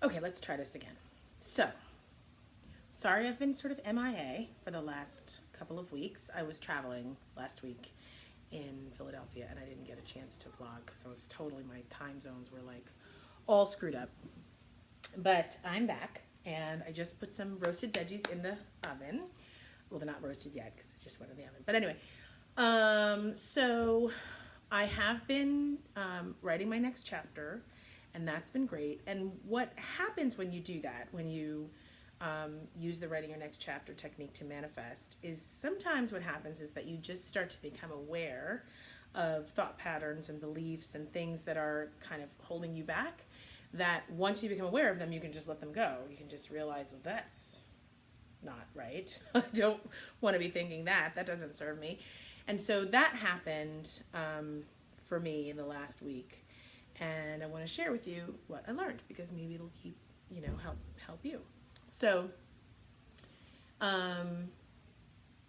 Okay, let's try this again. So, sorry I've been sort of MIA for the last couple of weeks. I was traveling last week in Philadelphia and I didn't get a chance to vlog because I was totally, my time zones were like all screwed up. But I'm back and I just put some roasted veggies in the oven. Well, they're not roasted yet because it just went in the oven. But anyway, so I have been writing my next chapter, and that's been great. And what happens when you do that, when you use the writing your next chapter technique to manifest, is sometimes what happens is that you just start to become aware of thought patterns and beliefs and things that are kind of holding you back, that once you become aware of them, you can just let them go. You can just realize, well, that's not right. I don't want to be thinking that. That doesn't serve me. And so that happened for me in the last week. And I want to share with you what I learned because maybe it'll keep, help you. So,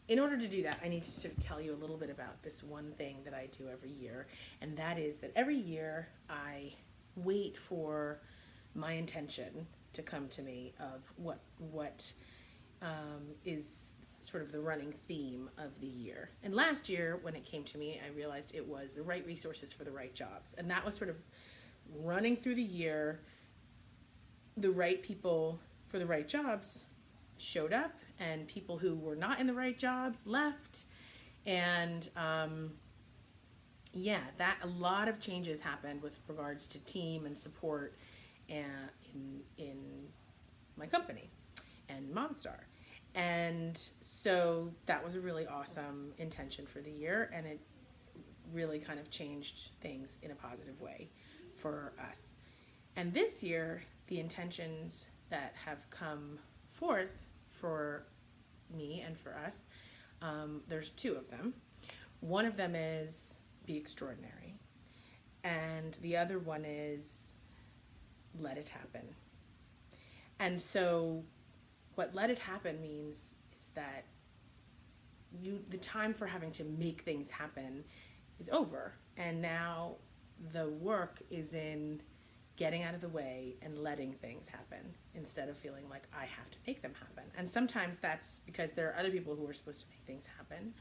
in order to do that, I need to sort of tell you a little bit about this one thing that I do every year. And that is that every year I wait for my intention to come to me of what is sort of the running theme of the year. And last year, when it came to me, I realized it was the right resources for the right jobs. And that was sort of running through the year. The right people for the right jobs showed up, and people who were not in the right jobs left. And that a lot of changes happened with regards to team and support in my company and MomStar. And so that was a really awesome intention for the year, and it really kind of changed things in a positive way for us. And this year, the intentions that have come forth for me and for us, there's two of them. One of them is be extraordinary, and the other one is let it happen. And so what let it happen means is that the time for having to make things happen is over. And now the work is in getting out of the way and letting things happen instead of feeling like I have to make them happen. And sometimes that's because there are other people who are supposed to make things happen.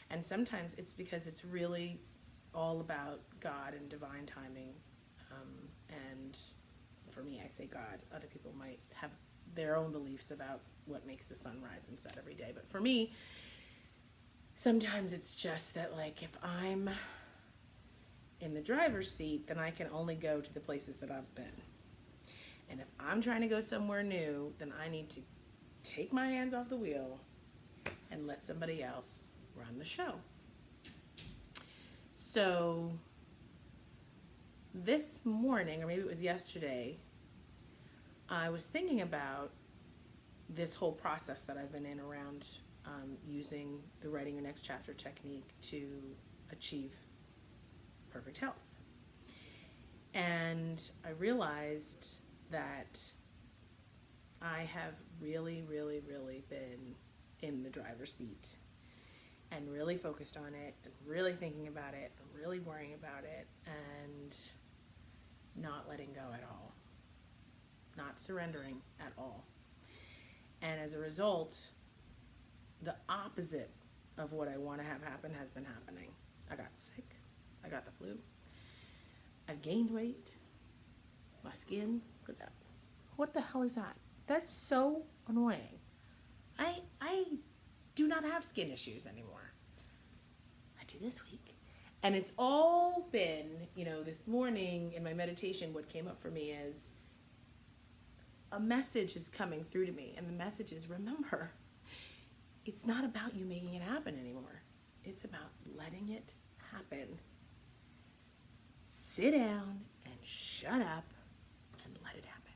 And sometimes it's because it's really all about God and divine timing. And for me, I say God. Other people might have their own beliefs about what makes the sun rise and set every day. But for me, sometimes it's just that, like, if I'm in the driver's seat, then I can only go to the places that I've been. And if I'm trying to go somewhere new, then I need to take my hands off the wheel and let somebody else run the show. So this morning, or maybe it was yesterday, I was thinking about this whole process that I've been in around using the writing your next chapter technique to achieve perfect health. And I realized that I have really, really, really been in the driver's seat and really focused on it and really thinking about it and really worrying about it and not letting go at all. Not surrendering at all. And as a result, the opposite of what I want to have happen has been happening. I got sick. I got the flu. I've gained weight. My skin. What the hell is that? That's so annoying. I do not have skin issues anymore. I do this week. And it's all been, this morning in my meditation, what came up for me is a message is coming through to me. And the message is, remember, it's not about you making it happen anymore. It's about letting it happen. Sit down and shut up and let it happen.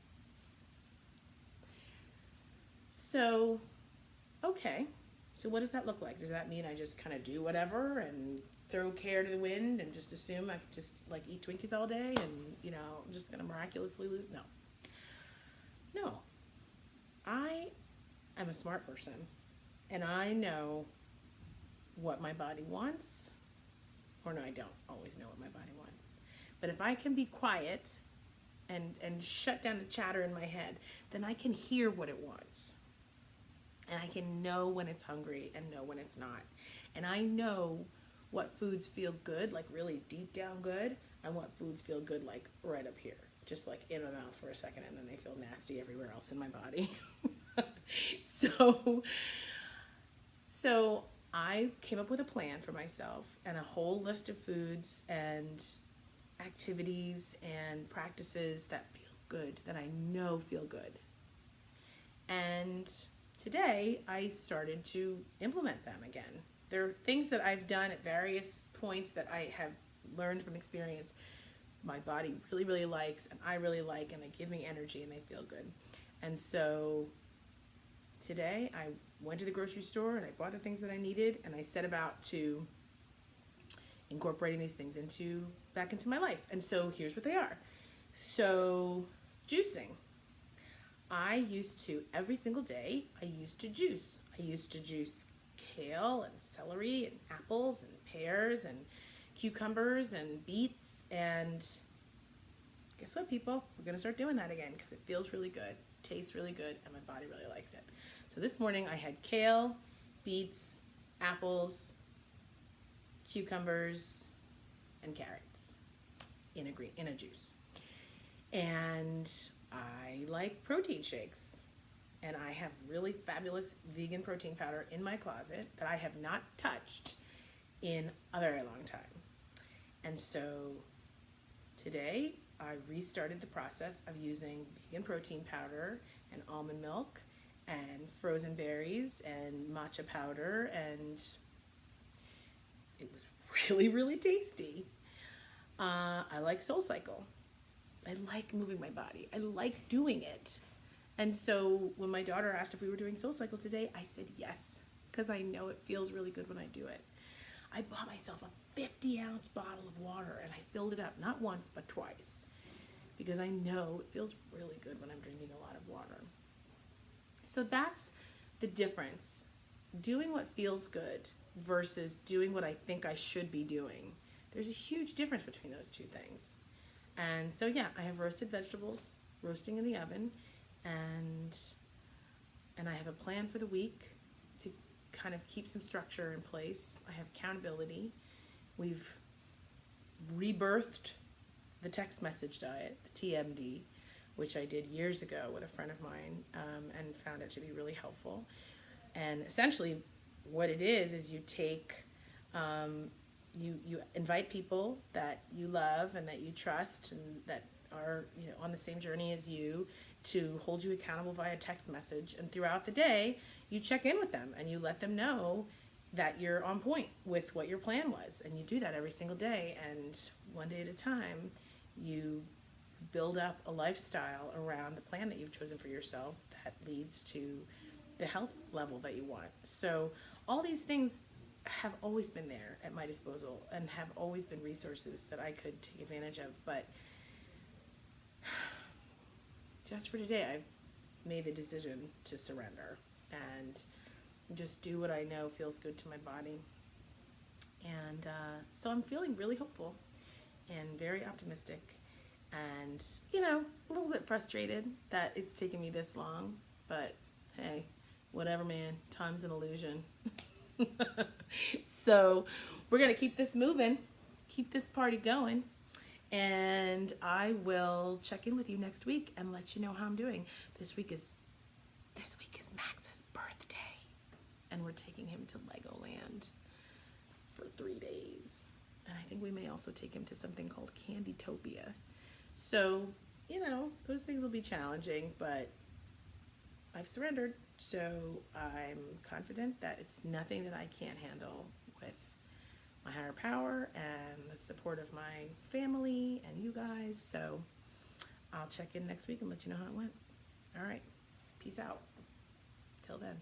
So, okay. So what does that look like? Does that mean I just kind of do whatever and throw care to the wind and just assume I could just eat Twinkies all day and, I'm just going to miraculously lose? No. No. I am a smart person, and I know what my body wants, or no, I don't always know what my body wants. But if I can be quiet and shut down the chatter in my head, then I can hear what it wants. And I can know when it's hungry and know when it's not. And I know what foods feel good, like really deep down good, and what foods feel good, like right up here, just like in my mouth for a second, and then they feel nasty everywhere else in my body. so, so I came up with a plan for myself and a whole list of foods and activities and practices that feel good, that I know feel good. And today I started to implement them again. There are things that I've done at various points that I have learned from experience my body really, really likes, and I really like, and they give me energy and they feel good. And so today I went to the grocery store and I bought the things that I needed, and I set about to incorporating these things back into my life. And so here's what they are. So juicing. I used to, every single day, I used to juice. I used to juice kale and celery and apples and pears and cucumbers and beets. And guess what, people? We're going to start doing that again because it feels really good, tastes really good, and my body really likes it. So this morning I had kale, beets, apples, cucumbers, and carrots in a juice. And I like protein shakes. And I have really fabulous vegan protein powder in my closet that I have not touched in a very long time. And so today I restarted the process of using vegan protein powder and almond milk and frozen berries and matcha powder, and it was really, really tasty. I like SoulCycle. I like moving my body. I like doing it. And so when my daughter asked if we were doing SoulCycle today, I said yes, because I know it feels really good when I do it. I bought myself a 50-ounce bottle of water, and I filled it up, not once, but twice, because I know it feels really good when I'm drinking a lot of water. So that's the difference. Doing what feels good versus doing what I think I should be doing. There's a huge difference between those two things. And so yeah, I have roasted vegetables roasting in the oven, and I have a plan for the week to kind of keep some structure in place. I have accountability. We've rebirthed the text message diet, the TMD, which I did years ago with a friend of mine, and found it to be really helpful. And essentially what it is you take, you invite people that you love and that you trust and that are on the same journey as you to hold you accountable via text message. And throughout the day, you check in with them and you let them know that you're on point with what your plan was. And you do that every single day. And one day at a time, you build up a lifestyle around the plan that you've chosen for yourself that leads to the health level that you want. So all these things have always been there at my disposal and have always been resources that I could take advantage of. But just for today, I've made the decision to surrender and just do what I know feels good to my body. And so I'm feeling really hopeful and very optimistic, and a little bit frustrated that it's taken me this long, but hey, whatever, man, time's an illusion. So we're gonna keep this moving, keep this party going, and I will check in with you next week and let you know how I'm doing. This week is Max's birthday, and we're taking him to Legoland for 3 days. And I think we may also take him to something called Candytopia. So, those things will be challenging, but I've surrendered. So I'm confident that it's nothing that I can't handle with my higher power and the support of my family and you guys. So I'll check in next week and let you know how it went. All right. Peace out. Till then.